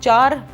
4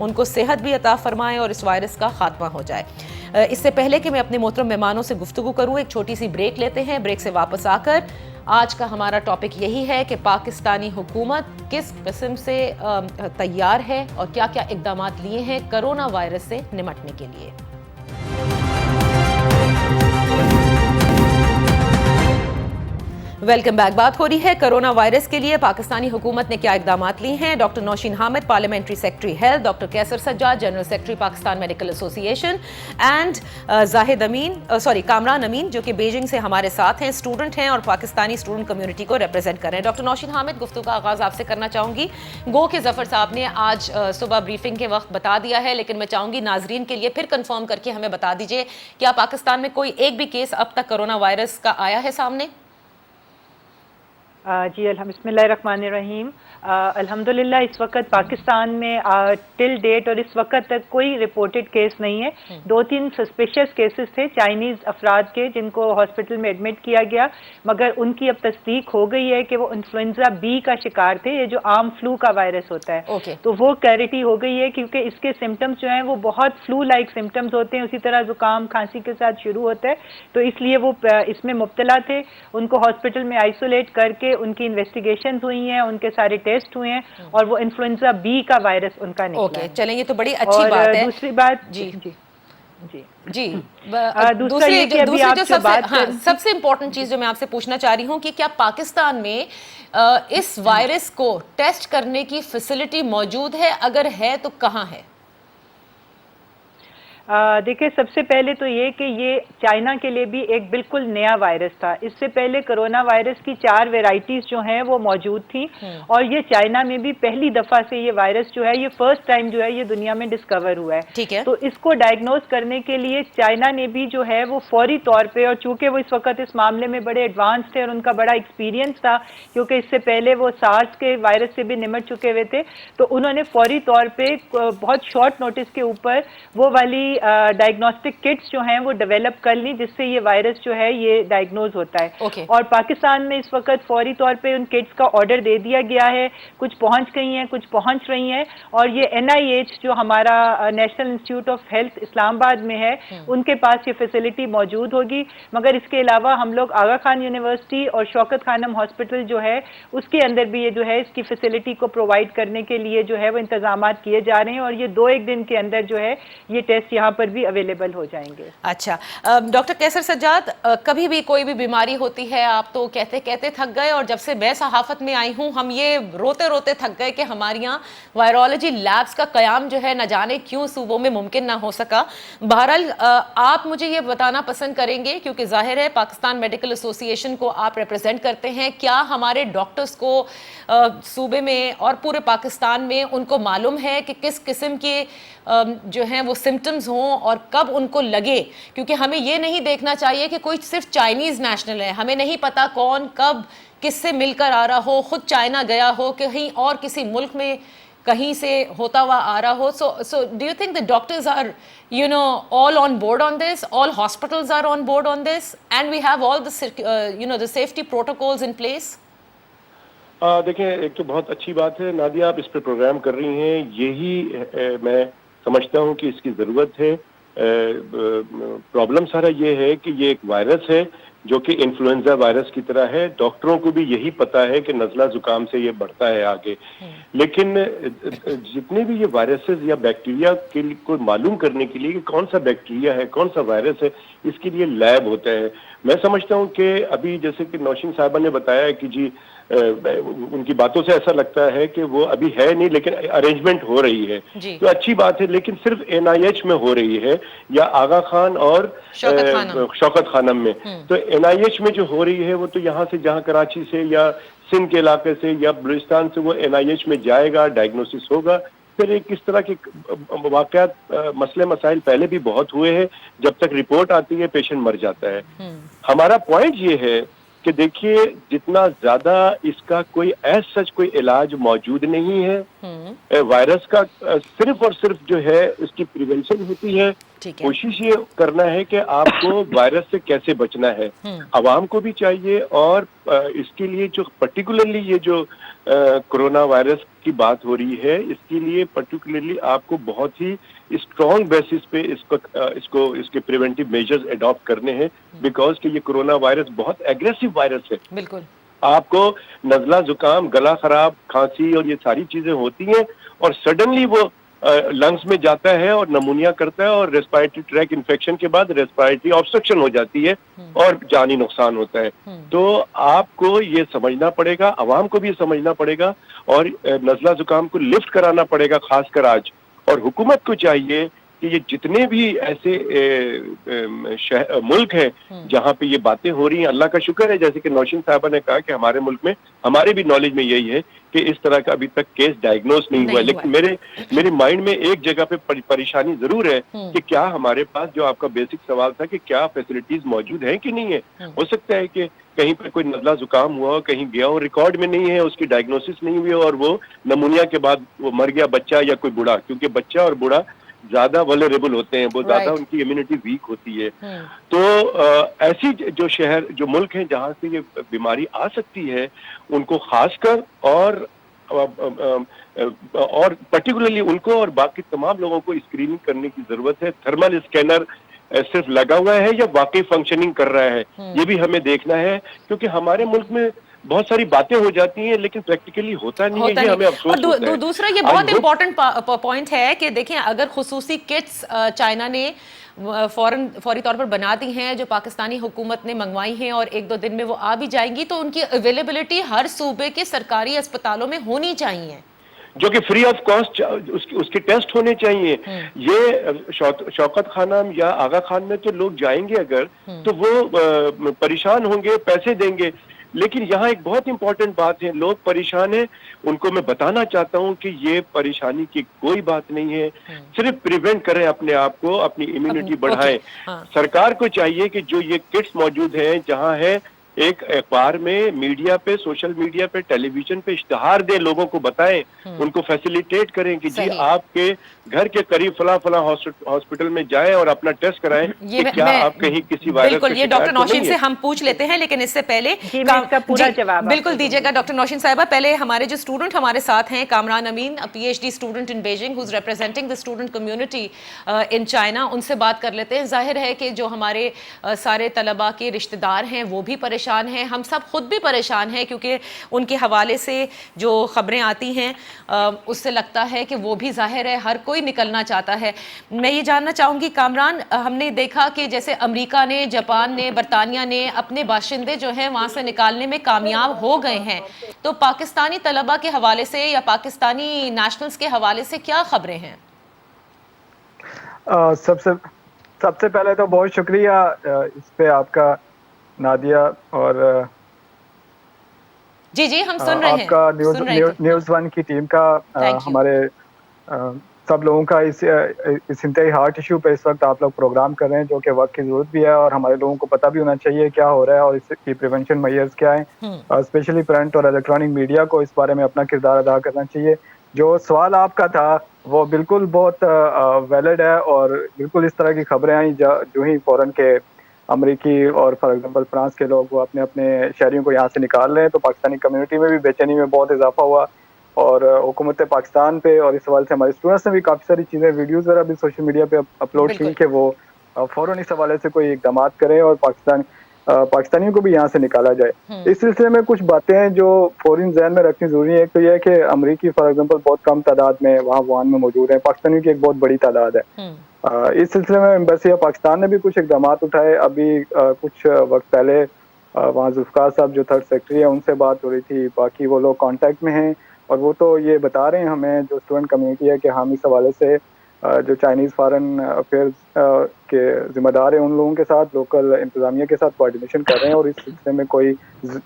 ان کو صحت بھی عطا فرمائے اور اس وائرس کا خاتمہ ہو جائے۔ اس سے پہلے کہ میں اپنے محترم مہمانوں سے گفتگو کروں، ایک چھوٹی سی بریک لیتے ہیں۔ بریک سے واپس آ کر آج کا ہمارا ٹاپک یہی ہے کہ پاکستانی حکومت کس قسم سے تیار ہے اور کیا کیا اقدامات لیے ہیں کرونا وائرس سے نمٹنے کے لیے۔ Welcome back. بات ہو رہی ہے کرونا وائرس کے لیے پاکستانی حکومت نے کیا اقدامات لیے ہیں۔ Doctor Nausheen Hamid, parliamentary secretary health, doctor Qaisar Sajjad, general secretary Pakistan medical association, and Kamran امین جو کہ بیجنگ سے ہمارے ساتھ ہیں، اسٹوڈنٹ ہیں اور پاکستانی اسٹوڈنٹ کمیونٹی کو ریپرزینٹ کر رہے ہیں۔ ڈاکٹر نوشین حامد، گفتگو کا آغاز آپ سے کرنا چاہوں گی۔ گو کہ ظفر صاحب نے آج صبح بریفنگ کے وقت بتا دیا ہے، لیکن میں چاہوں گی ناظرین کے لیے پھر کنفرم کر کے ہمیں بتا دیجیے کیا پاکستان میں کوئی ایک بھی کیس اب تک کرونا وائرس کا آیا ہے سامنے؟ جی بسم اللہ الرحمن الرحیم۔ الحمدللہ اس وقت پاکستان میں ٹل ڈیٹ اور اس وقت تک کوئی رپورٹڈ کیس نہیں ہے۔ 2-3 سسپیشس کیسز تھے چائنیز افراد کے جن کو ہاسپٹل میں ایڈمٹ کیا گیا، مگر ان کی اب تصدیق ہو گئی ہے کہ وہ انفلوئنزا بی کا شکار تھے، یہ جو عام فلو کا وائرس ہوتا ہے۔ تو وہ کلیئرٹی ہو گئی ہے کیونکہ اس کے سمٹمز جو ہیں وہ بہت فلو لائک سمٹمز ہوتے ہیں، اسی طرح زکام کھانسی کے ساتھ شروع ہوتا ہے، تو اس لیے وہ اس میں مبتلا تھے۔ ان کو ہاسپٹل میں آئسولیٹ کر کے ان کی انویسٹیگیشنز ہوئی ہیں، ان کے سارے ٹیسٹ ہوئے ہیں اور وہ انفلوئنزا بی کا وائرس ان کا نکلا ہے۔ چلیں یہ تو بڑی اچھی بات ہے۔ دوسری بات دوسری جو سب سے امپورٹنٹ چیز جو میں آپ سے پوچھنا چاہ رہی ہوں کہ کیا پاکستان میں اس وائرس کو ٹیسٹ کرنے کی فیسلٹی موجود ہے؟ اگر ہے تو کہاں ہے؟ دیکھیں سب سے پہلے تو یہ کہ یہ چائنا کے لیے بھی ایک بالکل نیا وائرس تھا۔ اس سے پہلے کرونا وائرس کی 4 ویرائٹیز جو ہیں وہ موجود تھیں اور یہ چائنا میں بھی پہلی دفعہ سے یہ وائرس جو ہے یہ فرسٹ ٹائم جو ہے یہ دنیا میں ڈسکور ہوا ہے۔ تو اس کو ڈائگنوز کرنے کے لیے چائنا نے بھی جو ہے وہ فوری طور پہ، اور چونکہ وہ اس وقت اس معاملے میں بڑے ایڈوانس تھے اور ان کا بڑا ایکسپیرینس تھا کیونکہ اس سے پہلے وہ سارس کے وائرس سے بھی نمٹ چکے ہوئے تھے، تو انہوں نے فوری طور پہ بہت شارٹ نوٹس کے اوپر وہ والی ڈائگنوسٹک کٹس جو ہیں وہ ڈیولپ کر لی جس سے یہ وائرس جو ہے یہ ڈائگنوز ہوتا ہے۔ اور پاکستان میں اس وقت فوری طور پہ ان کٹس کا آرڈر دے دیا گیا ہے، کچھ پہنچ گئی ہیں، کچھ پہنچ رہی ہیں، اور یہ NIH جو ہمارا نیشنل انسٹیٹیوٹ آف ہیلتھ اسلام آباد میں ہے ان کے پاس یہ فیسلٹی موجود ہوگی۔ مگر اس کے علاوہ ہم لوگ آغا خان یونیورسٹی اور شوکت خانم ہاسپٹل جو ہے اس کے اندر بھی یہ جو ہے اس کی فیسلٹی کو پرووائڈ کرنے کے لیے جو ہے وہ انتظامات کیے جا رہے ہیں، اور یہ 2-1 دن کے اندر جو ہے یہ ٹیسٹ یہاں پر بھی اویلیبل ہو جائیں گے۔ اچھا ڈاکٹر کیسر سجاد، کبھی بھی کوئی بھی بیماری ہوتی ہے آپ تو کہتے کہتے تھک گئے، اور جب سے میں صحافت میں آئی ہوں ہم یہ روتے روتے تھک گئے کہ ہماری یہاں وائرولوجی لیبز کا قیام جو ہے نہ جانے کیوں صوبوں میں ممکن نہ ہو سکا۔ بہرحال آپ مجھے یہ بتانا پسند کریں گے کیونکہ ظاہر ہے پاکستان میڈیکل ایسوسی ایشن کو آپ ریپرزینٹ کرتے ہیں، کیا ہمارے ڈاکٹرز کو صوبے میں اور پورے پاکستان میں ان کو معلوم ہے کہ کس قسم کے جو ہیں وہ سمٹمز ہوں اور کب ان کو لگے؟ کیونکہ ہمیں یہ نہیں دیکھنا چاہیے کہ کوئی صرف چائنیز نیشنل ہے، ہمیں نہیں پتا کون کب کس سے مل کر آ رہا ہو، خود چائنا گیا ہو، کہیں اور کسی ملک میں کہیں سے ہوتا ہوا آ رہا ہو۔ So do you think the doctors are all on board on this, all hospitals are on board on this, and we have all the the safety protocols in place? دیکھیں ایک تو بہت اچھی بات ہے نادیہ آپ اس پہ پروگرام کر رہی ہیں، یہی میں سمجھتا ہوں کہ اس کی ضرورت ہے۔ پرابلم سارا یہ ہے کہ یہ ایک وائرس ہے جو کہ انفلوئنزا وائرس کی طرح ہے، ڈاکٹروں کو بھی یہی پتا ہے کہ نزلہ زکام سے یہ بڑھتا ہے آگے، لیکن جتنے بھی یہ وائرسز یا بیکٹیریا کو معلوم کرنے کے لیے کہ کون سا بیکٹیریا ہے کون سا وائرس ہے اس کے لیے لیب ہوتا ہے۔ میں سمجھتا ہوں کہ ابھی جیسے کہ نوشین صاحبہ نے بتایا کہ جی ان کی باتوں سے ایسا لگتا ہے کہ وہ ابھی ہے نہیں لیکن ارینجمنٹ ہو رہی ہے، تو اچھی بات ہے، لیکن صرف NIH میں ہو رہی ہے یا آغا خان اور شوکت خانم میں۔ تو NIH میں جو ہو رہی ہے وہ تو یہاں سے جہاں کراچی سے یا سندھ کے علاقے سے یا بلوچستان سے وہ NIH میں جائے گا، ڈائگنوسس ہوگا۔ پھر ایک اس طرح کے واقعات مسئلے مسائل پہلے بھی بہت ہوئے ہیں، جب تک رپورٹ آتی ہے پیشنٹ مر جاتا ہے۔ ہمارا پوائنٹ یہ ہے کہ دیکھیے جتنا زیادہ اس کا کوئی ایز سچ کوئی علاج موجود نہیں ہے، وائرس کا صرف اور صرف جو ہے اس کی پریونشن ہوتی ہے. کوشش یہ کرنا ہے کہ آپ کو وائرس سے کیسے بچنا ہے، عوام کو بھی چاہیے. اور اس کے لیے جو پرٹیکولرلی یہ جو کرونا وائرس کی بات ہو رہی ہے، اس کے لیے پرٹیکولرلی آپ کو بہت ہی اسٹرانگ بیسس پہ اس کے پریونٹیو میجرز اڈاپٹ کرنے ہیں، بیکاز کہ یہ کرونا وائرس بہت ایگریسو وائرس ہے. بالکل آپ کو نزلہ زکام، گلا خراب، کھانسی اور یہ ساری چیزیں ہوتی ہیں اور سڈنلی وہ لنگس میں جاتا ہے اور نمونیا کرتا ہے اور ریسپائرٹری ٹریک انفیکشن کے بعد ریسپائرٹری آبسٹرکشن ہو جاتی ہے اور جانی نقصان ہوتا ہے. تو آپ کو یہ سمجھنا پڑے گا، عوام کو بھی یہ سمجھنا پڑے گا اور نزلہ زکام کو لفٹ کرانا پڑے گا خاص کر آج. اور حکومت کو چاہیے کہ یہ جتنے بھی ایسے ملک ہیں جہاں پہ یہ باتیں ہو رہی ہیں، اللہ کا شکر ہے جیسے کہ نوشین صاحبہ نے کہا کہ ہمارے ملک میں، ہمارے بھی نالج میں یہی ہے کہ اس طرح کا ابھی تک کیس ڈائگنوز نہیں ہوا ہے. لیکن میرے مائنڈ میں ایک جگہ پہ پریشانی ضرور ہے کہ کیا ہمارے پاس جو آپ کا بیسک سوال تھا کہ کیا فیسلٹیز موجود ہیں کہ نہیں ہے. ہو سکتا ہے کہ کہیں پہ کوئی نزلہ زکام ہوا ہو، کہیں گیا ہو، ریکارڈ میں نہیں ہے، اس کی ڈائگنوسس نہیں ہوئی اور وہ نمونیا کے بعد وہ مر گیا بچہ یا کوئی بوڑھا، کیونکہ بچہ اور بوڑھا زیادہ ولیریبل ہوتے ہیں، وہ زیادہ ان کی امیونٹی ویک ہوتی ہے. تو ایسی جو ملک ہیں جہاں سے یہ بیماری آ سکتی ہے، ان کو خاص کر اور پرٹیکولرلی ان کو اور باقی تمام لوگوں کو اسکریننگ کرنے کی ضرورت ہے. تھرمل اسکینر صرف لگا ہوا ہے یا واقعی فنکشننگ کر رہا ہے، یہ بھی ہمیں دیکھنا ہے، کیونکہ ہمارے ملک میں بہت ساری باتیں ہو جاتی ہیں لیکن پریکٹیکلی ہوتا نہیں ہے. یہ ہمیں افسوس ہوتا ہے. دوسرا یہ بہت امپورٹنٹ پوائنٹ ہے کہ دیکھیں اگر خصوصی کٹس چائنا نے فوری طور پر بنا دی ہیں جو پاکستانی حکومت نے منگوائی ہیں اور 1-2 دن میں وہ آ بھی جائیں گی، تو ان کی اویلیبلٹی ہر صوبے کے سرکاری اسپتالوں میں ہونی چاہیے، جو کہ فری آف کاسٹ اس کے ٹیسٹ ہونے چاہیے. یہ شوکت خانم یا آغا خان میں تو لوگ جائیں گے اگر تو وہ پریشان ہوں گے، پیسے دیں گے. لیکن یہاں ایک بہت امپورٹنٹ بات ہے، لوگ پریشان ہیں، ان کو میں بتانا چاہتا ہوں کہ یہ پریشانی کی کوئی بات نہیں ہے. صرف پریونٹ کریں اپنے آپ کو، اپنی امیونٹی بڑھائیں. سرکار کو چاہیے کہ جو یہ کٹس موجود ہیں، جہاں ہے ایک اخبار میں، میڈیا پہ، سوشل میڈیا پہ، ٹیلی ویژن پہ اشتہار دیں، لوگوں کو بتائیں، ان کو فیسیلیٹیٹ کریں کہ جی آپ کے گھر کے قریب فلاں ہاسپٹل میں جائیں اور اپنا ٹیسٹ کرائیں کہ کیا آپ کہیں کسی وائرس بالکل. یہ ڈاکٹر نوشین سے ہم پوچھ لیتے ہیں، لیکن اس سے پہلے بالکل دیجیے گا ڈاکٹر نوشین صاحبہ. پہلے ہمارے جو اسٹوڈنٹ ہمارے ساتھ ہیں، Kamran Amin, P H D student in Beijing who's representing the student community in China, ان سے بات کر لیتے ہیں. ظاہر ہے کہ جو ہمارے سارے طلباء کے رشتہ دار ہیں وہ بھی پریشان ہیں، ہم سب خود بھی پریشان ہیں، کیونکہ ان کے حوالے سے جو خبریں آتی ہیں اس سے لگتا ہے کہ وہ بھی ظاہر ہے ہر کوئی نکلنا چاہتا ہے. میں یہ جاننا چاہوں گی کامران، ہم نے دیکھا کہ جیسے امریکہ نے، جاپان نے، برطانیہ نے اپنے باشندے جو ہیں وہاں سے نکالنے میں کامیاب ہو گئے ہیں، تو پاکستانی طلباء کے حوالے سے یا پاکستانی نیشنلز کے حوالے سے کیا خبریں ہیں؟ سب سے پہلے تو بہت شکریہ اس پہ آپ کا نادیہ، اور جی ہم سن رہے ہیں، آپ کا نیوز ون کی ٹیم کا، ہمارے سب لوگوں کا اس انتہائی ہارٹ ایشو پہ اس وقت آپ لوگ پروگرام کر رہے ہیں، جو کہ وقت کی ضرورت بھی ہے اور ہمارے لوگوں کو پتہ بھی ہونا چاہیے کیا ہو رہا ہے اور اس کی پریونشن میئرز کیا ہیں. اسپیشلی پرنٹ اور الیکٹرانک میڈیا کو اس بارے میں اپنا کردار ادا کرنا چاہیے. جو سوال آپ کا تھا وہ بالکل بہت ویلڈ ہے، اور بالکل اس طرح کی خبریں آئیں جو ہی فوراً کے امریکی اور فار ایگزامپل فرانس کے لوگ وہ اپنے شہریوں کو یہاں سے نکال رہے ہیں، تو پاکستانی کمیونٹی میں بھی بے چینی میں بہت اضافہ ہوا. اور حکومت پاکستان پہ اور اس حوالے سے ہمارے اسٹوڈنٹس نے بھی کافی ساری چیزیں، ویڈیوز وغیرہ بھی سوشل میڈیا پہ اپلوڈ کی کہ وہ فوراً اس حوالے سے کوئی اقدامات کریں اور پاکستانیوں کو بھی یہاں سے نکالا جائے. اس سلسلے میں کچھ باتیں ہیں جو فوراً ذہن میں رکھنی ضروری ہے. ایک تو یہ ہے کہ امریکی فار ایگزامپل بہت کم تعداد میں وہاں ووہان میں موجود ہیں، پاکستانیوں کی ایک بہت بڑی تعداد ہے. اس سلسلے میں ایمبیسی آف پاکستان نے بھی کچھ اقدامات اٹھائے. ابھی کچھ وقت پہلے وہاں ذوالفقار صاحب جو تھرڈ سیکرٹری ہیں ان سے بات ہو رہی تھی، باقی وہ لوگ کانٹیکٹ میں ہیں اور وہ تو یہ بتا رہے ہیں ہمیں جو اسٹوڈنٹ کمیونٹی ہے کہ ہم اس حوالے سے جو چائنیز فارن افیئرز کے ذمہ دار ہیں ان لوگوں کے ساتھ، لوکل انتظامیہ کے ساتھ کوآرڈینیشن کر رہے ہیں اور اس سلسلے میں کوئی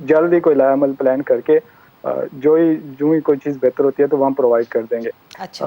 جلد ہی کوئی لایا عمل پلان کر کے جو ہی کوئی چیز بہتر ہوتی ہے تو وہ ہم پرووائڈ کر دیں گے. اچھا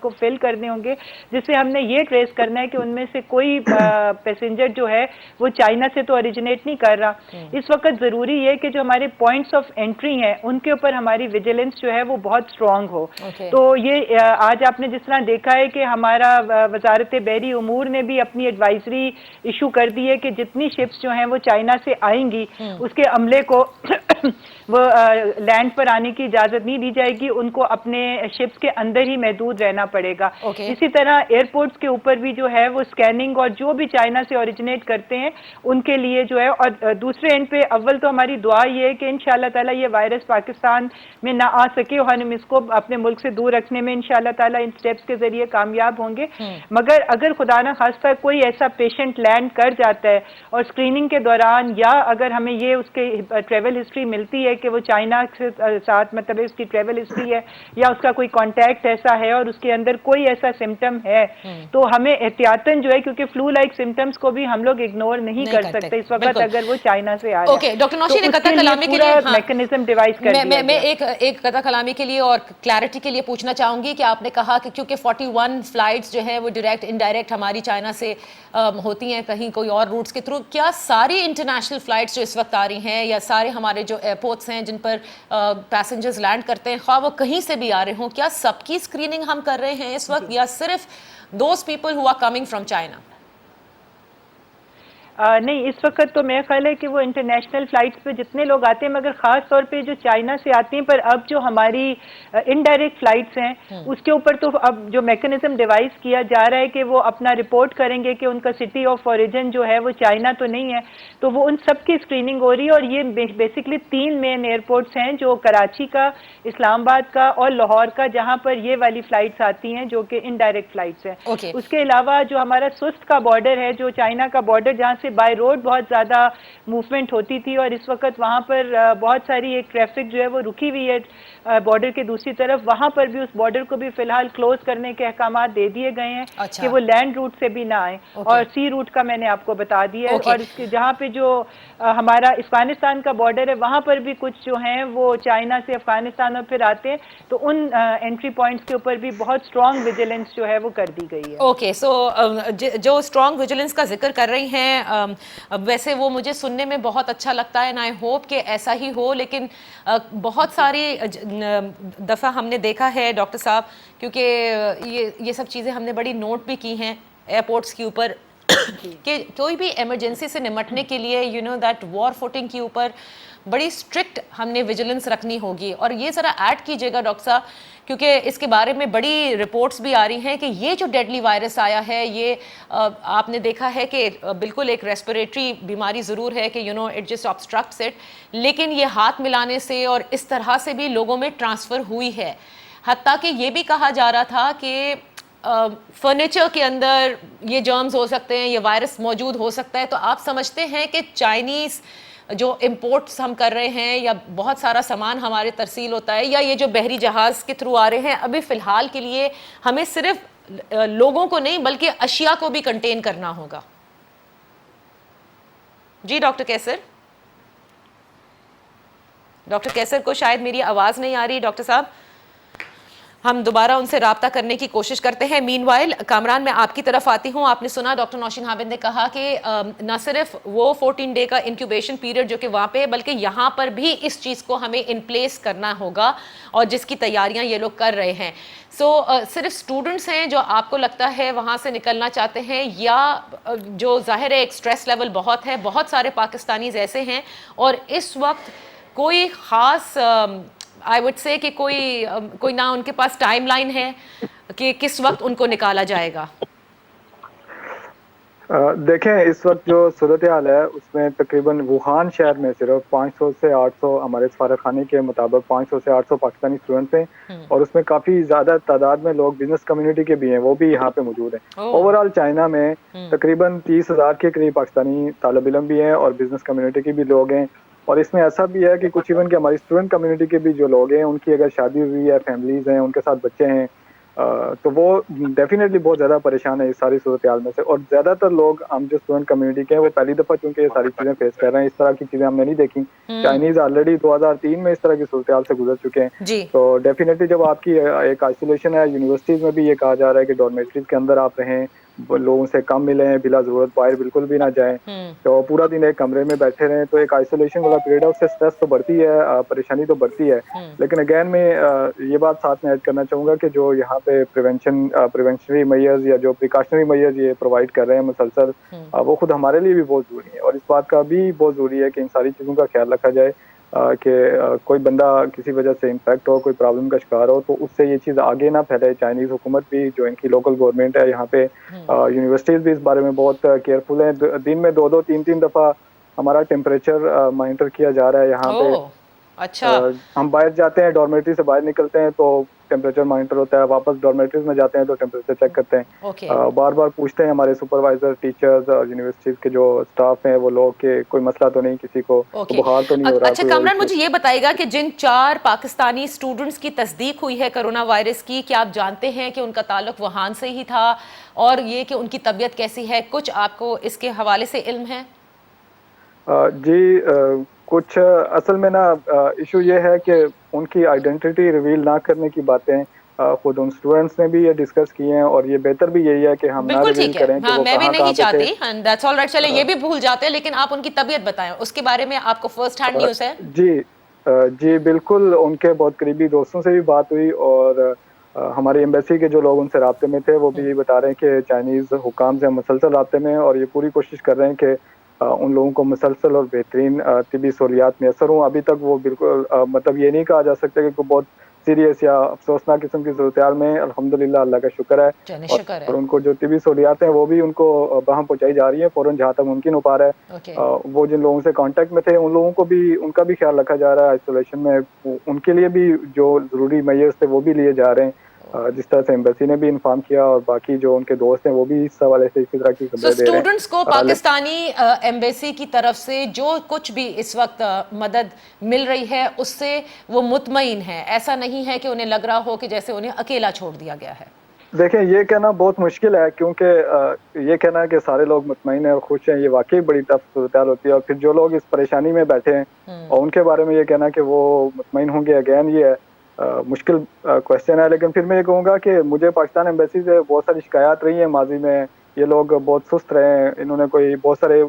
کو فل کرنے ہوں گے، جس سے ہم نے یہ ٹریس کرنا ہے کہ ان میں سے کوئی پیسنجر جو ہے وہ چائنا سے تو اوریجنیٹ نہیں کر رہا. اس وقت ضروری ہے کہ جو ہمارے پوائنٹس آف انٹری ہیں ان کے اوپر ہماری ویجیلنس جو ہے وہ بہت اسٹرانگ ہو. تو یہ آج آپ نے جس طرح دیکھا ہے کہ ہمارا وزارت بحری امور نے بھی اپنی ایڈوائزری ایشو کر دی ہے کہ جتنی شپس جو ہیں وہ چائنا سے آئیں گی اس کے عملے کو وہ لینڈ پر آنے کی اجازت نہیں دی جائے گی، ان کو اپنے شپس کے اندر ہی محدود رہنا پڑے گا. اسی طرح ایئرپورٹس کے اوپر بھی جو ہے وہ اسکیننگ اور جو بھی چائنا سے اوریجنیٹ کرتے ہیں ان کے لیے جو ہے. اور دوسرے اینڈ پہ اول تو ہماری دعا یہ ہے کہ انشاءاللہ تعالیٰ یہ وائرس پاکستان میں نہ آ سکے اور ہم اس کو اپنے ملک سے دور رکھنے میں انشاءاللہ تعالیٰ ان سٹیپس کے ذریعے کامیاب ہوں گے. مگر اگر خدا نہ خواستہ کوئی ایسا پیشنٹ لینڈ کر جاتا ہے اور اسکریننگ کے دوران یا اگر ہمیں یہ اس کے ٹریول ہسٹری ملتی ہے کہ وہ چائنا کے ساتھ مطلب اس کی ٹریول ہسٹری ہے یا اس کا کوئی کانٹیکٹ ایسا ہے اور اس کے اندر کوئی ایسا سمٹم ہے تو ہمیں احتیاطاً جو ہے، کیونکہ فلو لائک سمٹمس کو بھی ہم لوگ اگنور نہیں کر سکتے اس وقت اگر وہ چائنا سے آ رہا ہے. اوکے ڈاکٹر نوشین، ایک قطع کلامی کے لیے میکنزم ڈیوائز کر دیا میں ایک قطع کلامی کے لیے اور کلیئرٹی کے لیے پوچھنا چاہوں گی کہ آپ نے کہا کہ کیونکہ 41 فلائٹس جو ہیں وہ ڈائریکٹ انڈائریکٹ ہماری چائنا سے ہوتی ہیں کہیں کوئی اور روٹس کے تھرو، کیا ساری انٹرنیشنل فلائٹس جو اس وقت آ رہی ہیں یا سارے ہمارے جو ایئرپورٹس ہیں جن پر پیسنجرز لینڈ کرتے ہیں خواہ وہ کہیں سے بھی آ رہے ہوں، کیا سب کی اسکریننگ ہم کر رہے ہیں اس وقت یا صرف those people who are coming from China? نہیں، اس وقت تو میرا خیال ہے کہ وہ انٹرنیشنل فلائٹس پہ جتنے لوگ آتے ہیں مگر خاص طور پہ جو چائنا سے آتے ہیں، پر اب جو ہماری انڈائریکٹ فلائٹس ہیں اس کے اوپر تو اب جو میکنزم ڈیوائز کیا جا رہا ہے کہ وہ اپنا رپورٹ کریں گے کہ ان کا سٹی آف اوریجن جو ہے وہ چائنا تو نہیں ہے، تو وہ ان سب کی اسکریننگ ہو رہی ہے. اور یہ بیسکلی 3 مین ایئرپورٹس ہیں جو کراچی کا، اسلام آباد کا اور لاہور کا، جہاں پر یہ والی فلائٹس آتی ہیں جو کہ انڈائریکٹ فلائٹس ہیں. اس کے علاوہ جو ہمارا سست کا بارڈر ہے، جو چائنا کا بارڈر جہاں سے بائی روڈ بہت زیادہ موومنٹ ہوتی تھی اور اس وقت وہاں پر بہت ساری ایک ٹریفک جو ہے وہ رکی ہوئی ہے بارڈر کے دوسری طرف، وہاں پر بھی اس بارڈر کو بھی فی الحال کلوز کرنے کے احکامات دے دیے گئے ہیں کہ وہ لینڈ روٹ سے بھی نہ آئیں. اور سی روٹ کا میں نے آپ کو بتا دیا ہے. اور اس کے جہاں پہ جو ہمارا افغانستان کا بارڈر ہے وہاں پر بھی کچھ جو ہیں وہ چائنا سے افغانستان اور پھر آتے ہیں، تو ان انٹری پوائنٹس کے اوپر بھی بہت اسٹرانگ ویجیلنس جو ہے وہ کر دی گئی ہے. اوکے، سو جو اسٹرانگ ویجیلنس کا ذکر کر رہی ہیں ویسے وہ مجھے سننے میں بہت اچھا لگتا ہے اینڈ آئی ہوپ کہ ایسا ہی ہو، لیکن بہت ساری دفعہ ہم نے دیکھا ہے ڈاکٹر صاحب، کیونکہ یہ سب چیزیں ہم نے بڑی نوٹ بھی کی ہیں ایئرپورٹس کے اوپر کہ کوئی بھی ایمرجنسی سے نمٹنے کے لیے you know that war footing کے اوپر بڑی اسٹرکٹ ہم نے ویجیلنس رکھنی ہوگی. اور یہ ذرا ایڈ کیجیے گا ڈاکٹر صاحب، کیونکہ اس کے بارے میں بڑی رپورٹس بھی آ رہی ہیں کہ یہ جو ڈیڈلی وائرس آیا ہے یہ آپ نے دیکھا ہے کہ بالکل ایک ریسپریٹری بیماری ضرور ہے کہ you know it just obstructs it, لیکن یہ ہاتھ ملانے سے اور اس طرح سے بھی لوگوں میں ٹرانسفر ہوئی ہے. حتیٰ کہ یہ بھی کہا جا رہا تھا کہ فرنیچر کے اندر یہ جرمز ہو سکتے ہیں، یہ وائرس موجود ہو سکتا ہے. تو آپ سمجھتے ہیں کہ چائنیز جو امپورٹس ہم کر رہے ہیں یا بہت سارا سامان ہمارے ترسیل ہوتا ہے یا یہ جو بحری جہاز کے تھرو آ رہے ہیں، ابھی فی الحال کے لیے ہمیں صرف لوگوں کو نہیں بلکہ اشیاء کو بھی کنٹین کرنا ہوگا؟ جی ڈاکٹر کیسر، ڈاکٹر کیسر کو شاید میری آواز نہیں آ رہی. ڈاکٹر صاحب ہم دوبارہ ان سے رابطہ کرنے کی کوشش کرتے ہیں. مین وائل کامران میں آپ کی طرف آتی ہوں. آپ نے سنا ڈاکٹر نوشین حامد نے کہا کہ نہ صرف وہ 14 ڈے کا انکیوبیشن پیریڈ جو کہ وہاں پہ ہے بلکہ یہاں پر بھی اس چیز کو ہمیں ان پلیس کرنا ہوگا اور جس کی تیاریاں یہ لوگ کر رہے ہیں. سو صرف اسٹوڈنٹس ہیں جو آپ کو لگتا ہے وہاں سے نکلنا چاہتے ہیں یا جو ظاہر ہے ایک اسٹریس لیول بہت ہے، بہت سارے پاکستانیز ایسے ہیں اور اس وقت کوئی خاص آئی وڈ سے کہ کوئی نہ ان کے پاس ٹائم لائن ہے کہ کس وقت ان کو نکالا جائے گا؟ دیکھیں اس وقت جو صورتحال ہے اس میں تقریباً ووہان شہر میں صرف 500 سے 800 ہمارے سفارت خانے کے مطابق 500 سے 800 پاکستانی اسٹوڈنٹس ہیں اور اس میں کافی زیادہ تعداد میں لوگ بزنس کمیونٹی کے بھی ہیں، وہ بھی یہاں پہ موجود ہیں. اوور آل چائنا میں تقریباً 30,000 کے قریب پاکستانی طالب علم بھی ہیں اور بزنس کمیونٹی کے بھی لوگ ہیں. اور اس میں ایسا بھی ہے کہ کچھ ایون کہ ہماری اسٹوڈنٹ کمیونٹی کے بھی جو لوگ ہیں ان کی اگر شادی ہوئی ہے، فیملیز ہیں، ان کے ساتھ بچے ہیں، تو وہ ڈیفینیٹلی بہت زیادہ پریشان ہے اس ساری صورتحال میں سے. اور زیادہ تر لوگ ہم جو اسٹوڈنٹ کمیونٹی کے ہیں وہ پہلی دفعہ چونکہ یہ ساری چیزیں فیس کر رہے ہیں, اس طرح کی چیزیں ہم نے نہیں دیکھی. چائنیز آلریڈی 2003 میں اس طرح کی صورتحال سے گزر چکے ہیں. تو ڈیفینیٹلی جب آپ کی ایک آئسولیشن ہے, یونیورسٹیز میں بھی یہ کہا جا رہا ہے کہ ڈارمیٹریز کے اندر آپ رہیں, لوگوں سے کم ملیں, بلا ضرورت باہر بالکل بھی نہ جائیں, تو پورا دن ایک کمرے میں بیٹھے رہیں, تو ایک آئسولیشن والا پیریڈ ہے, اس سے اسٹریس تو بڑھتی ہے, پریشانی تو بڑھتی ہے. لیکن اگین میں یہ بات ساتھ میں ایڈ کرنا چاہوں گا کہ جو یہاں پہ پریونشنری میئرز یا جو پریکاشنری میئرز یہ پرووائڈ کر رہے ہیں مسلسل, وہ خود ہمارے لیے بھی بہت ضروری ہے. اور اس بات کا بھی بہت ضروری ہے کہ ان ساری چیزوں کا خیال رکھا جائے کہ کوئی بندہ کسی وجہ سے انفیکٹ ہو, کوئی پرابلم کا شکار ہو, تو اس سے یہ چیز آگے نہ پھیلے. چائنیز حکومت بھی, جو ان کی لوکل گورنمنٹ ہے یہاں پہ, یونیورسٹیز بھی اس بارے میں بہت کیئرفل ہیں. دن میں 2-3 دفعہ ہمارا ٹیمپریچر مانیٹر کیا جا رہا ہے یہاں پہ. اچھا, ہم باہر جاتے ہیں, ڈارمیٹری سے باہر نکلتے ہیں تو ٹیمپریچر مانیٹر ہوتا ہے, واپس ڈارمیٹریز میں جاتے ہیں تو ٹیمپریچر چیک کرتے ہیں. بار بار پوچھتے ہیں ہمارے سپروائزر, ٹیچرز اور یونیورسٹیز کے جو اسٹاف ہیں وہ لوگ کہ کوئی مسئلہ تو نہیں, کسی کو بخار تو نہیں ہو رہا. اچھا کامران, مجھے یہ بتائیے گا کہ جن 4 پاکستانی اسٹوڈنٹس کی تصدیق ہوئی ہے کرونا وائرس کی, کیا آپ جانتے ہیں کہ ان کا تعلق ووہان سے ہی تھا, اور یہ کہ ان کی طبیعت کیسی ہے, کچھ آپ کو اس کے حوالے سے علم ہے؟ جی کچھ اصل میں نا ایشو یہ ہے کہ ان کی آئیڈینٹی ریویل نہ کرنے کی باتیں خود ان اسٹوڈنٹس نے بھی یہ ڈسکس کی ہیں, اور یہ بہتر بھی یہی ہے کہ ہم نہ ریویل کریں کہ وہ کہاں کہاں پہ تھے. دیٹس آل رائٹ, چلے یہ بھی بھول جاتے ہیں, لیکن آپ ان کی طبیعت بتائیں, اس کے بارے میں آپ کو فرسٹ ہینڈ نیوز ہے؟ جی بالکل, ان کے بہت قریبی دوستوں سے بھی بات ہوئی, اور ہماری ایمبیسی کے جو لوگ ان سے رابطے میں تھے وہ بھی یہ بتا رہے ہیں کہ چائنیز حکام سے مسلسل رابطے میں ہیں, اور یہ پوری کوشش کر رہے ہیں کہ ان لوگوں کو مسلسل اور بہترین طبی سہولیات میسر ہوں. ابھی تک وہ بالکل مطلب یہ نہیں کہا جا سکتا کہ کوئی بہت سیریس یا افسوسناک قسم کی صورتحال میں, الحمدللہ اللہ کا شکر ہے, اور ان کو جو طبی سہولیات ہیں وہ بھی ان کو باہم پہنچائی جا رہی ہیں فوراً جہاں تک ممکن ہو پا رہا ہے. وہ جن لوگوں سے کانٹیکٹ میں تھے ان لوگوں کو بھی, ان کا بھی خیال رکھا جا رہا ہے آئسولیشن میں, ان کے لیے بھی جو ضروری میئرز تھے وہ بھی لیے جا رہے ہیں, جس طرح سے ایمبیسی نے بھی انفارم کیا, اور باقی جو ان کے دوست ہیں وہ بھی اس حوالے سے اسی طرح کی خبریں دے رہے ہیں. اسٹوڈنٹس کو پاکستانی ایمبیسی کی طرف سے جو کچھ بھی اس وقت مدد مل رہی ہے اس سے وہ مطمئن ہے, ایسا نہیں ہے کہ انہیں لگ رہا ہو کہ جیسے انہیں اکیلا چھوڑ دیا گیا ہے؟ دیکھیں یہ کہنا بہت مشکل ہے, کیونکہ یہ کہنا کہ سارے لوگ مطمئن ہیں اور خوش ہیں, یہ واقعی بڑی ٹف صورتحال ہوتی ہے. اور پھر جو لوگ اس پریشانی میں بیٹھے ہیں اور ان کے بارے میں یہ کہنا کہ وہ مطمئن ہوں گے, اگین یہ مشکل کوشچن ہے. لیکن پھر میں یہ کہوں گا کہ مجھے پاکستان ایمبیسی سے بہت ساری شکایات رہی ہیں ماضی میں, یہ لوگ بہت سست رہے ہیں, انہوں نے کوئی بہت سارے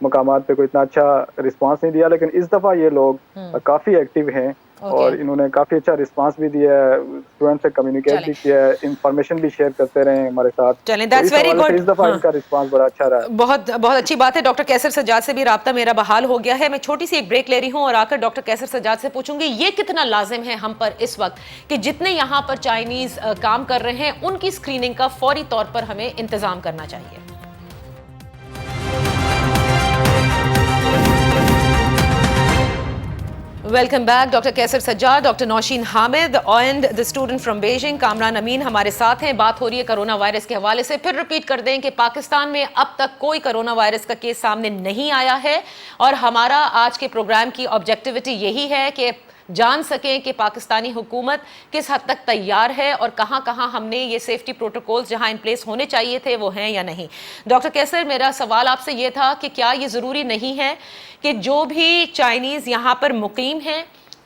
مقامات پہ کوئی اتنا اچھا رسپانس نہیں دیا. لیکن اس دفعہ یہ لوگ کافی ایکٹیو ہیں, اور انہوں نے کافی اچھا رسپانس بھی دیا ہے, اسٹوڈنٹ سے کمیونیکیٹ بھی کیا ہے, انفارمیشن بھی شیئر کرتے رہے ہیں ہمارے ساتھ. چلیں, دیٹس ویری گڈ, اس دفعہ ان کا رسپانس بڑا اچھا رہا. بہت اچھی بات ہے. ڈاکٹر کیسر سجاد سے بھی رابطہ میرا بحال ہو گیا ہے. میں چھوٹی سی ایک بریک لے رہی ہوں اور آ کر ڈاکٹر کیسر سجاد سے پوچھوں گی یہ کتنا لازم ہے ہم پر اس وقت کہ جتنے یہاں پر چائنیز کام کر رہے ہیں ان کی اسکریننگ کا فوری طور پر ہمیں انتظام کرنا چاہیے. Welcome back. Doctor Qaisar Sajjad, doctor Nausheen Hamid and the student from Beijing Kamran Amin ہمارے ساتھ ہیں. بات ہو رہی ہے کرونا وائرس کے حوالے سے. پھر ریپیٹ کر دیں کہ پاکستان میں اب تک کوئی کرونا وائرس کا کیس سامنے نہیں آیا ہے, اور ہمارا آج کے پروگرام کی آبجیکٹیوٹی یہی ہے کہ جان سکیں کہ پاکستانی حکومت کس حد تک تیار ہے اور کہاں کہاں ہم نے یہ سیفٹی پروٹوکولز جہاں ان پلیس ہونے چاہیے تھے وہ ہیں یا نہیں. ڈاکٹر کیسر, میرا سوال آپ سے یہ تھا کہ کیا یہ ضروری نہیں ہے کہ جو بھی چائنیز یہاں پر مقیم ہیں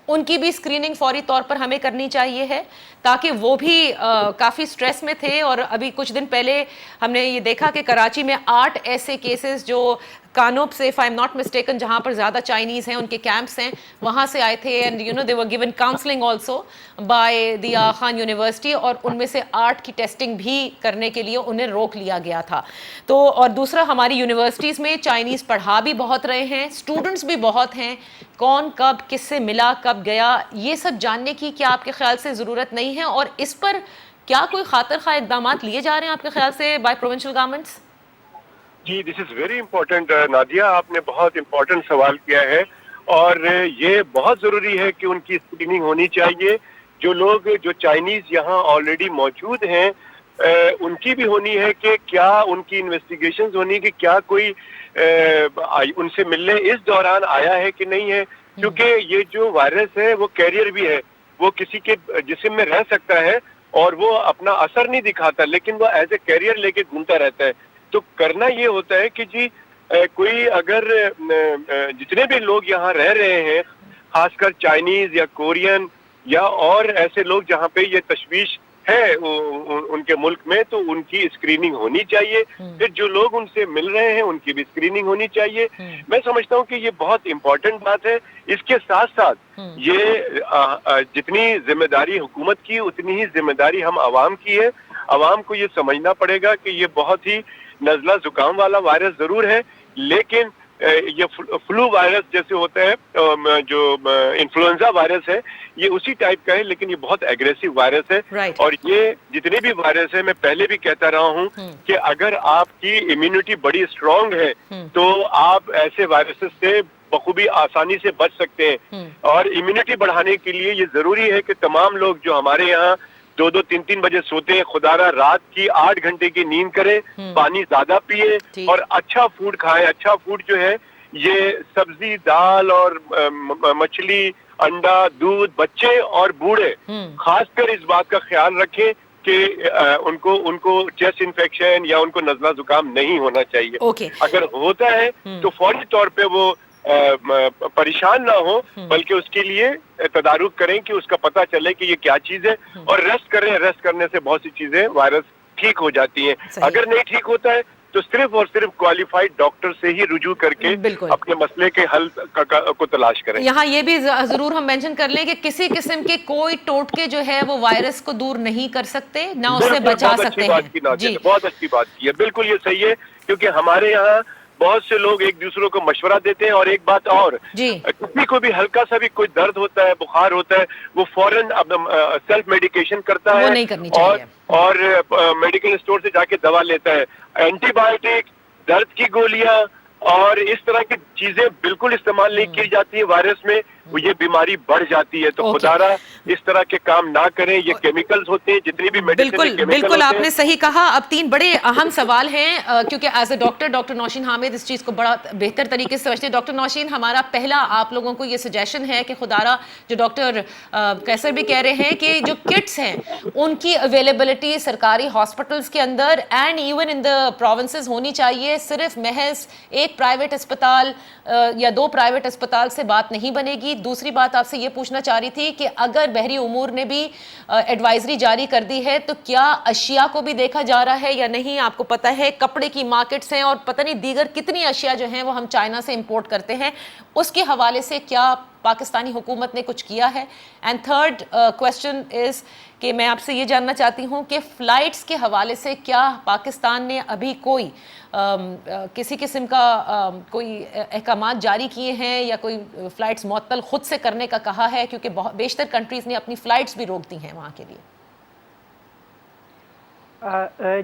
ان کی بھی اسکریننگ فوری طور پر ہمیں کرنی چاہیے ہے, تاکہ وہ بھی کافی سٹریس میں تھے. اور ابھی کچھ دن پہلے ہم نے یہ دیکھا کہ کراچی میں 8 ایسے کیسز جو کانوب سے, if I'm not mistaken, جہاں پر زیادہ چائنیز ہیں, ان کے کیمپس ہیں, وہاں سے آئے تھے, and you know they were given counseling also by the Khan university, اور ان میں سے 8 کی ٹیسٹنگ بھی کرنے کے لیے انہیں روک لیا گیا تھا. تو اور دوسرا, ہماری یونیورسٹیز میں چائنیز پڑھا بھی بہت رہے ہیں, اسٹوڈنٹس بھی بہت ہیں, کون کب کس سے ملا کب گیا یہ سب جاننے کی کیا آپ کے خیال سے ضرورت نہیں ہے, اور اس پر کیا کوئی خاطر خواہ اقدامات لیے جا رہے ہیں آپ کے خیال سے بائی پروونشل گورنمنٹس؟ جی, this is very important Nadia, آپ نے بہت امپورٹنٹ سوال کیا ہے, اور یہ بہت ضروری ہے کہ ان کی اسکریننگ ہونی چاہیے. جو لوگ جو چائنیز یہاں آلریڈی موجود ہیں ان کی بھی ہونی ہے کہ کیا ان کی انویسٹیگیشنز ہونی کہ کیا کوئی ان سے ملنے اس دوران آیا ہے کہ نہیں ہے, کیونکہ یہ جو وائرس ہے وہ کیریئر بھی ہے, وہ کسی کے جسم میں رہ سکتا ہے اور وہ اپنا اثر نہیں دکھاتا لیکن وہ ایز اے کیریئر لے کے گھومتا رہتا ہے. تو کرنا یہ ہوتا ہے کہ جی کوئی اگر جتنے بھی لوگ یہاں رہ رہے ہیں خاص کر چائنیز یا کورین یا اور ایسے لوگ جہاں پہ یہ تشویش ہے ان کے ملک میں, تو ان کی اسکریننگ ہونی چاہیے. پھر جو لوگ ان سے مل رہے ہیں ان کی بھی اسکریننگ ہونی چاہیے. میں سمجھتا ہوں کہ یہ بہت امپورٹنٹ بات ہے. اس کے ساتھ ساتھ یہ جتنی ذمہ داری حکومت کی اتنی ہی ذمہ داری ہم عوام کی ہے. عوام کو یہ سمجھنا پڑے گا کہ یہ بہت ہی نزلہ زکام والا وائرس ضرور ہے, لیکن یہ فلو وائرس جیسے ہوتا ہے جو انفلوئنزا وائرس ہے یہ اسی ٹائپ کا ہے, لیکن یہ بہت ایگریسو وائرس ہے. اور یہ جتنے بھی وائرس ہیں میں پہلے بھی کہتا رہا ہوں کہ اگر آپ کی امیونٹی بڑی اسٹرانگ ہے تو آپ ایسے وائرسز سے بخوبی آسانی سے بچ سکتے ہیں. اور امیونٹی بڑھانے کے لیے یہ ضروری ہے کہ تمام لوگ جو ہمارے یہاں 2-2, 3-3 بجے سوتے ہیں خدا را رات کی 8 گھنٹے کی نیند کریں, پانی زیادہ پیے اور اچھا فوڈ کھائیں. اچھا فوڈ جو ہے یہ سبزی, دال اور مچھلی, انڈا, دودھ. بچے اور بوڑھے خاص کر اس بات کا خیال رکھیں کہ ان کو چیسٹ انفیکشن یا ان کو نزلہ زکام نہیں ہونا چاہیے. اگر ہوتا ہے تو فوری طور پہ وہ پریشان نہ ہو بلکہ اس کے لیے تدارک کریں کہ اس کا پتہ چلے کہ یہ کیا چیز ہے, اور ریسٹ کریں. ریسٹ کرنے سے بہت سی چیزیں وائرس ٹھیک ہو جاتی ہیں. اگر نہیں ٹھیک ہوتا ہے تو صرف اور صرف کوالیفائڈ ڈاکٹر سے ہی رجوع کر کے اپنے مسئلے کے حل کو تلاش کریں. یہاں یہ بھی ضرور ہم مینشن کر لیں کہ کسی قسم کے کوئی ٹوٹکے جو ہے وہ وائرس کو دور نہیں کر سکتے, نہ اس سے بچا سکتے ہیں. جی بہت اچھی بات کی ہے, بالکل یہ صحیح ہے. کیونکہ ہمارے یہاں بہت سے لوگ ایک دوسروں کو مشورہ دیتے ہیں. اور ایک بات اور, کسی کو بھی ہلکا سا بھی کوئی درد ہوتا ہے, بخار ہوتا ہے, وہ فوراً سیلف میڈیکیشن کرتا ہے اور میڈیکل اسٹور سے جا کے دوا لیتا ہے. اینٹی بایوٹک, درد کی گولیاں اور اس طرح کی چیزیں بالکل استعمال نہیں کی جاتی ہیں وائرس میں, یہ بیماری بڑھ جاتی ہے. تو خدارا اس طرح کے کام نہ کریں. یہ کیمیکلز ہوتے ہیں جتنی بھی میڈیسن. بالکل آپ نے صحیح کہا. اب 3 بڑے اہم سوال ہیں کیونکہ as a doctor Nausheen Hamid اس چیز کو بڑا بہتر طریقے سے سمجھتے ہیں. ڈاکٹر نوشین, ہمارا پہلا آپ لوگوں کو یہ سجیشن ہے کہ خدارا جو ڈاکٹر قیصر بھی کہہ رہے ہیں کہ جو کٹس ہیں ان کی اویلیبلٹی سرکاری ہاسپٹلس کے اندر and even in the provinces ہونی چاہیے. صرف محض ایک پرائیویٹ اسپتال یا 2 پرائیویٹ اسپتال سے بات نہیں بنے گی. دوسری بات آپ سے یہ پوچھنا چاہ رہی تھی کہ اگر بحری امور نے بھی ایڈوائزری جاری کر دی ہے تو کیا اشیاء کو بھی دیکھا جا رہا ہے یا نہیں؟ آپ کو پتہ ہے کپڑے کی مارکیٹس ہیں اور پتہ نہیں دیگر کتنی اشیاء جو ہیں وہ ہم چائنا سے امپورٹ کرتے ہیں, اس کے حوالے سے کیا پاکستانی حکومت نے کچھ کیا ہے؟ اینڈ تھرڈ کویسچن از کہ میں آپ سے یہ جاننا چاہتی ہوں کہ فلائٹس کے حوالے سے کیا پاکستان نے ابھی کوئی کسی قسم کا کوئی احکامات جاری کیے ہیں یا کوئی فلائٹس معطل خود سے کرنے کا کہا ہے؟ کیونکہ بیشتر کنٹریز نے اپنی فلائٹس بھی روک دی ہیں وہاں کے لیے.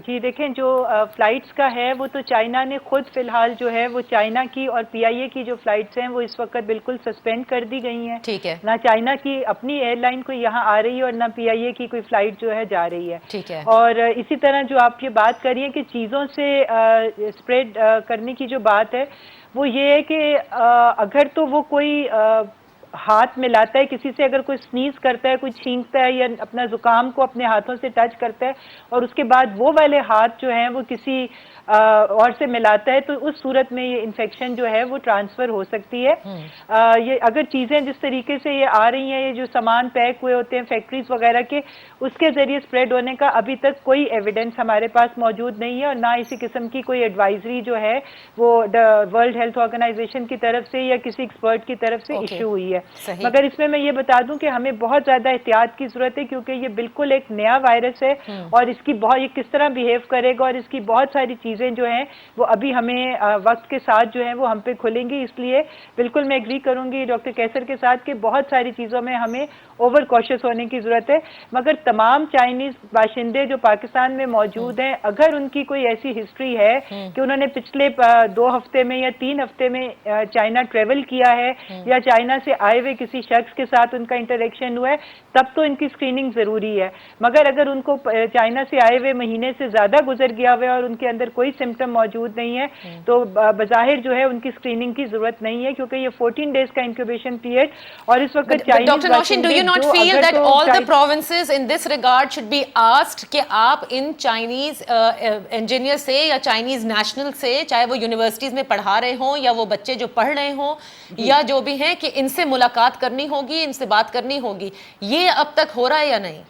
جی دیکھیں, جو فلائٹس کا ہے وہ تو چائنا نے خود فی الحال جو ہے وہ چائنا کی اور PIA کی جو فلائٹس ہیں وہ اس وقت بالکل سسپینڈ کر دی گئی ہیں. ٹھیک ہے. نہ چائنا کی اپنی ایئر لائن کوئی یہاں آ رہی ہے اور نہ PIA کی کوئی فلائٹ جو ہے جا رہی ہے. ٹھیک ہے. اور اسی طرح جو آپ یہ بات کریے کہ چیزوں سے اسپریڈ کرنے کی جو بات ہے وہ یہ ہے کہ اگر تو وہ کوئی ہاتھ ملاتا ہے کسی سے, اگر کوئی سنیز کرتا ہے, کوئی چھینکتا ہے یا اپنا زکام کو اپنے ہاتھوں سے ٹچ کرتا ہے اور اس کے بعد وہ والے ہاتھ جو ہیں وہ کسی اور سے ملاتا ہے تو اس صورت میں یہ انفیکشن جو ہے وہ ٹرانسفر ہو سکتی ہے. یہ اگر چیزیں جس طریقے سے یہ آ رہی ہیں, یہ جو سامان پیک ہوئے ہوتے ہیں فیکٹریز وغیرہ کے, اس کے ذریعے اسپریڈ ہونے کا ابھی تک کوئی ایویڈنس ہمارے پاس موجود نہیں ہے اور نہ اسی قسم کی کوئی ایڈوائزری جو ہے وہ ورلڈ ہیلتھ آرگنائزیشن کی طرف سے یا کسی ایکسپرٹ کی طرف سے ایشو ہوئی ہے. مگر اس میں یہ بتا دوں کہ ہمیں بہت زیادہ احتیاط کی ضرورت ہے کیونکہ یہ بالکل ایک نیا وائرس ہے اور اس کی یہ کس طرح بیہیو کرے گا اور اس کی بہت ساری چیزیں جو ہیں وہ ابھی ہمیں وقت کے ساتھ جو ہیں وہ ہم پہ کھلیں گی. اس لیے بالکل میں ایگری کروں گی ڈاکٹر قیصر کے ساتھ کہ بہت ساری چیزوں میں ہمیں اوور کوشش ہونے کی ضرورت ہے. مگر تمام چائنیز باشندے جو پاکستان میں موجود ہیں, اگر ان کی کوئی ایسی ہسٹری ہے کہ انہوں نے پچھلے 2 ہفتے میں یا 3 ہفتے میں چائنا ٹریول کیا ہے یا چائنا سے آئے ہوئے کسی شخص کے ساتھ ان کا انٹریکشن ہوا ہے تب تو ان کی اسکریننگ ضروری ہے، مگر اگر ان کو چائنا سے آئے ہوئے مہینے سے زیادہ گزر گیا ہوا ہے اور ان کے اندر کوئی سمٹم موجود نہیں ہے تو بظاہر جو ہے ان کی اسکریننگ کی ضرورت نہیں ہے، کیونکہ یہ 14 days کا انکیوبیشن پیریڈ اور اس وقت doctor Nausheen do you not feel that all the provinces in this regard should be asked کہ آپ ان چائنیز انجینئر سے یا چائنیز نیشنل سے، چاہے وہ یونیورسٹیز میں پڑھا رہے ہوں یا وہ بچے جو پڑھ رہے ہوں یا جو بھی ہیں، کہ ان سے ملاقات کرنی ہوگی، ان سے بات کرنی ہوگی؟ یہ اب تک ہو رہا ہے یا نہیں؟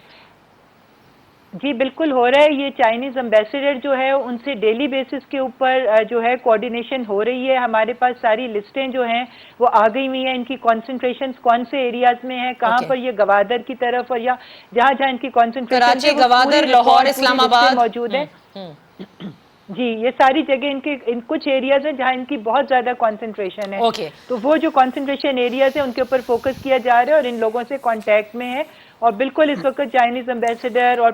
جی بالکل ہو رہا ہے، یہ چائنیز امبیسڈر جو ہے ان سے ڈیلی بیسس کے اوپر جو ہے کوآرڈینیشن ہو رہی ہے. ہمارے پاس ساری لسٹیں جو ہیں وہ آ گئی ہوئی ہیں، ان کی کانسنٹریشنز کون سے ایریاز میں ہیں، کہاں پر یہ گوادر کی طرف اور یا جہاں جہاں ان کی کانسنٹریشن کراچی، گوادر، لاہور، اسلام آباد موجود ہے. جی یہ ساری جگہ ان کچھ ایریاز ہیں جہاں ان کی بہت زیادہ کانسنٹریشن ہے، تو وہ جو کانسنٹریشن ایریاز ہیں ان کے اوپر فوکس کیا جا رہا ہے اور ان لوگوں سے کانٹیکٹ میں ہے. اور بالکل اس وقت چائنیز امبیسڈر اور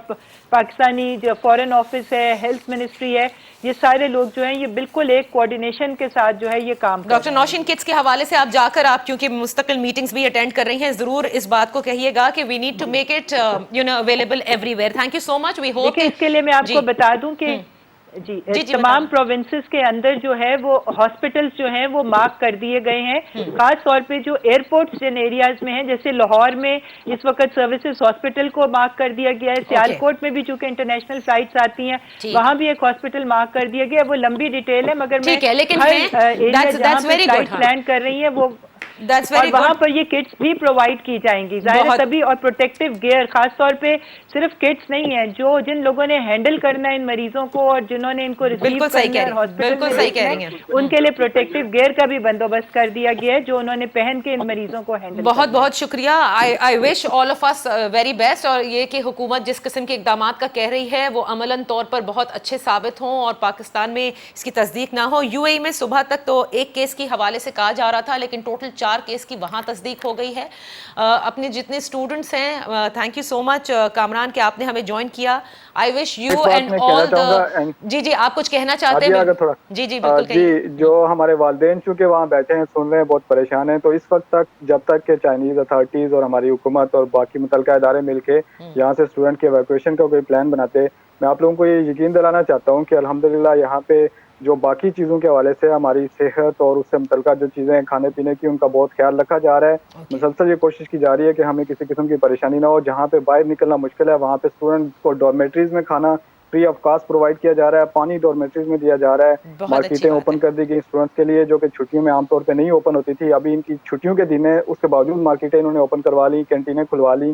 پاکستانی جو فارن آفس ہے، ہیلتھ منسٹری ہے، یہ سارے لوگ جو ہیں یہ بالکل ایک کوآرڈینیشن کے ساتھ جو ہے یہ کام کر رہے ہیں. ڈاکٹر نوشین کٹس کے حوالے سے آپ جا کر، آپ کیونکہ مستقل میٹنگز بھی اٹینڈ کر رہی ہیں، ضرور اس بات کو کہیے گا کہ we need to make it available everywhere. Thank you so much. We hope اس کے لیے میں آپ کو بتا دوں کہ جی تمام پروونسز کے اندر جو ہے وہ ہاسپٹلز جو ہیں وہ مارک کر دیے گئے ہیں، خاص طور پہ جو ایئرپورٹس جن ایریاز میں ہیں، جیسے لاہور میں اس وقت سروسز ہاسپٹل کو مارک کر دیا گیا ہے، سیالکوٹ میں بھی چونکہ انٹرنیشنل فلائٹس آتی ہیں وہاں بھی ایک ہاسپٹل مارک کر دیا گیا. وہ لمبی ڈیٹیل ہے مگر میں ہر ایریا جہاں پہ فلائٹس لینڈ کر رہی ہیں وہ اور وہاں پر یہ کٹس بھی پرووائڈ کی جائیں گی ظاہر تبھی، اور پروٹیکٹیو گیئر خاص طور پہ صرف کٹس نہیں ہیں، جو جن لوگوں نے ہینڈل کرنا ہے ان مریضوں کو اور جنہوں نے ان کو ریسیو کرنا ہے ہاسپٹل میں ان کے لیے پروٹیکٹیو گیئر کا بھی بندوبست کر دیا گیا ہے جو انہوں نے پہن کے ان مریضوں کو ہینڈل. بہت بہت شکریہ. I wish all of us very best, اور یہ کہ حکومت جس قسم کے اقدامات کا کہہ رہی ہے وہ عملاً طور پر بہت اچھے ثابت ہوں اور پاکستان میں اس کی تصدیق نہ ہو. یو اے ای میں صبح تک تو ایک کیس کی حوالے سے کہا جا رہا تھا لیکن ٹوٹل 4 کیس کی وہاں تصدیق ہو گئی ہے. اپنے جتنے اسٹوڈنٹس ہیں، تھینک یو سو مچ کامران کہ آپ نے ہمیں جوائن کیا. آئی وش یو اینڈ آل جی آپ کچھ کہنا چاہتے ہیں؟ جی بالکل. جی جو ہمارے والدین چونکہ وہاں بیٹھے ہیں سن رہے ہیں، بہت پریشان ہیں، تو اس وقت تک جب تک کہ چائنیز اتھارٹیز اور ہماری حکومت اور باقی متعلقہ ادارے مل کے یہاں سے اسٹوڈنٹ کے ایویکویشن کا کوئی پلان بناتے، میں آپ لوگوں کو یہ یقین دلانا چاہتا ہوں کہ الحمدللہ یہاں پہ جو باقی چیزوں کے حوالے سے ہماری صحت اور اس سے متعلقہ جو چیزیں ہیں کھانے پینے کی، ان کا بہت خیال رکھا جا رہا ہے. مسلسل یہ کوشش کی جا رہی ہے کہ ہمیں کسی قسم کی پریشانی نہ ہو. جہاں پہ باہر نکلنا مشکل ہے وہاں پہ اسٹوڈنٹ کو ڈارمیٹریز میں کھانا فری آف کاسٹ پرووائڈ کیا جا رہا ہے، پانی ڈارمیٹریز میں دیا جا رہا ہے. مارکیٹیں اوپن کر دی گئی اسٹوڈنٹس کے لیے جو کہ چھٹیوں میں عام طور پہ نہیں اوپن ہوتی تھی. ابھی ان کی چھٹیوں کے دن ہے، اس کے باوجود مارکیٹیں انہوں نے اوپن کروا لی، کینٹینیں کھلوا لی.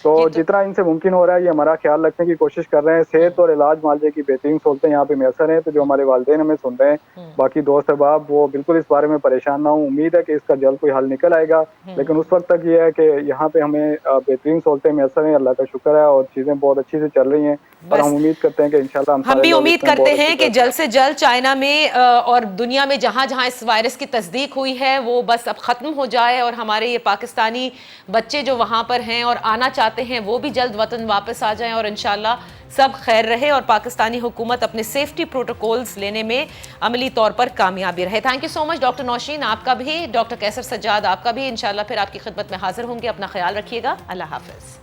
تو جتنا ان سے ممکن ہو رہا ہے یہ ہمارا خیال رکھنے کی کوشش کر رہے ہیں. صحت اور علاج معالجے کی بہترین سہولتیں یہاں پہ میسر ہیں. تو جو ہمارے والدین ہمیں سن رہے ہیں، باقی دوست احباب، وہ بالکل اس بارے میں پریشان نہ ہوں. امید ہے کہ اس کا جلد کوئی حل نکل آئے گا، لیکن اس وقت تک یہ ہے کہ یہاں پہ ہمیں بہترین سہولتیں میسر ہیں. اللہ کا شکر ہے اور چیزیں بہت اچھی سے چل رہی ہیں اور ہم امید کرتے ہیں کہ انشاءاللہ ہم بھی امید کرتے ہیں کہ جلد سے جلد چائنا میں اور دنیا میں جہاں جہاں اس وائرس کی تصدیق ہوئی ہے وہ بس اب ختم ہو جائے اور ہمارے یہ پاکستانی بچے جو وہاں پر ہیں اور آنا چاہتے ہیں وہ بھی جلد وطن واپس آ جائیں اور انشاءاللہ سب خیر رہے اور پاکستانی حکومت اپنے سیفٹی پروٹوکولز لینے میں عملی طور پر کامیابی رہے. Thank you so much doctor Nausheen, آپ کا بھی. ڈاکٹر کیسر سجاد آپ کا بھی. انشاءاللہ پھر آپ کی خدمت میں حاضر ہوں گے. اپنا خیال رکھیے گا. اللہ حافظ.